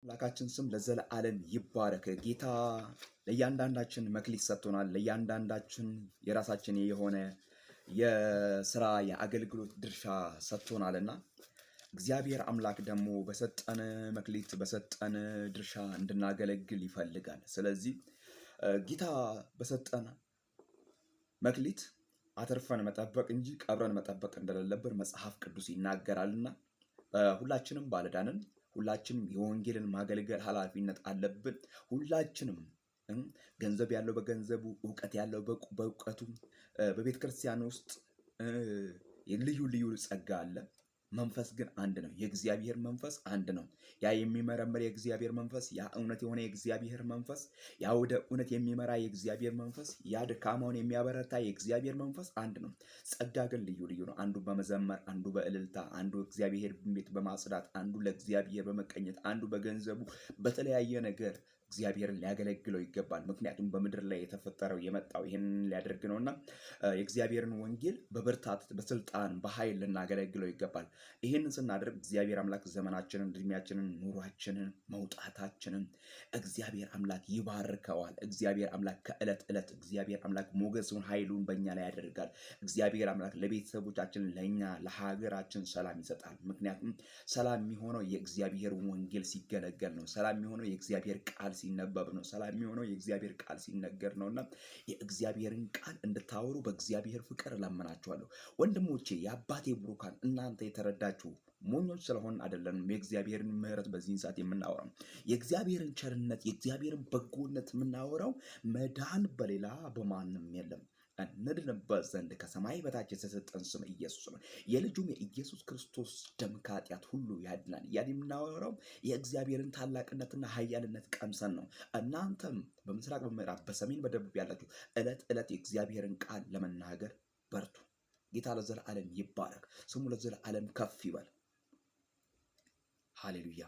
አምላካችን ስም ለዘለዓለም ይባረክ። ጌታ ለእያንዳንዳችን መክሊት ሰጥቶናል። ለእያንዳንዳችን የራሳችን የሆነ የስራ የአገልግሎት ድርሻ ሰጥቶናልና እግዚአብሔር አምላክ ደግሞ በሰጠን መክሊት በሰጠን ድርሻ እንድናገለግል ይፈልጋል። ስለዚህ ጌታ በሰጠን መክሊት አተርፈን መጠበቅ እንጂ ቀብረን መጠበቅ እንደሌለብን መጽሐፍ ቅዱስ ይናገራልና ሁላችንም ባለዳንን ሁላችንም የወንጌልን ማገልገል ኃላፊነት አለብን። ሁላችንም ገንዘብ ያለው በገንዘቡ፣ እውቀት ያለው በእውቀቱ፣ በቤተ ክርስቲያን ውስጥ ልዩ ልዩ ጸጋ አለ። መንፈስ ግን አንድ ነው። የእግዚአብሔር መንፈስ አንድ ነው። ያ የሚመረምር የእግዚአብሔር መንፈስ፣ ያ እውነት የሆነ የእግዚአብሔር መንፈስ፣ ያ ወደ እውነት የሚመራ የእግዚአብሔር መንፈስ፣ ያ ደካማውን የሚያበረታ የእግዚአብሔር መንፈስ አንድ ነው። ጸጋ ግን ልዩ ልዩ ነው። አንዱ በመዘመር፣ አንዱ በእልልታ፣ አንዱ እግዚአብሔር ቤት በማጽዳት፣ አንዱ ለእግዚአብሔር በመቀኘት፣ አንዱ በገንዘቡ በተለያየ ነገር እግዚአብሔርን ሊያገለግለው ይገባል። ምክንያቱም በምድር ላይ የተፈጠረው የመጣው ይህንን ሊያደርግ ነውና የእግዚአብሔርን ወንጌል በብርታት በስልጣን በኃይል ልናገለግለው ይገባል። ይህንን ስናደርግ እግዚአብሔር አምላክ ዘመናችንን፣ እድሜያችንን፣ ኑሯችንን፣ መውጣታችንን እግዚአብሔር አምላክ ይባርከዋል። እግዚአብሔር አምላክ ከዕለት ዕለት እግዚአብሔር አምላክ ሞገሱን ኃይሉን በእኛ ላይ ያደርጋል። እግዚአብሔር አምላክ ለቤተሰቦቻችን፣ ለእኛ ለሀገራችን ሰላም ይሰጣል። ምክንያቱም ሰላም የሚሆነው የእግዚአብሔር ወንጌል ሲገለገል ነው። ሰላም የሚሆነው የእግዚአብሔር ቃል ሲነበብ ነው። ሰላም የሚሆነው የእግዚአብሔር ቃል ሲነገር ነውና የእግዚአብሔርን ቃል እንድታወሩ በእግዚአብሔር ፍቅር እለምናችኋለሁ። ወንድሞቼ የአባቴ ብሩካን እናንተ የተረዳችሁ ሞኞች ስለሆን አይደለንም። የእግዚአብሔርን ምሕረት በዚህን ሰዓት የምናወራው የእግዚአብሔርን ቸርነት የእግዚአብሔርን በጎነት የምናወራው መዳን በሌላ በማንም የለም። እንድንበት ዘንድ ከሰማይ በታች የተሰጠን ስም ኢየሱስ ነው። የልጁም የኢየሱስ ክርስቶስ ደም ከኃጢአት ሁሉ ያድናል። ያን የምናወራው የእግዚአብሔርን ታላቅነትና ኃያልነት ቀምሰን ነው። እናንተም በምስራቅ በምዕራብ በሰሜን በደቡብ ያላችሁ ዕለት ዕለት የእግዚአብሔርን ቃል ለመናገር በርቱ። ጌታ ለዘላለም ይባረክ። ስሙ ለዘላለም ከፍ ይበል። ሃሌሉያ።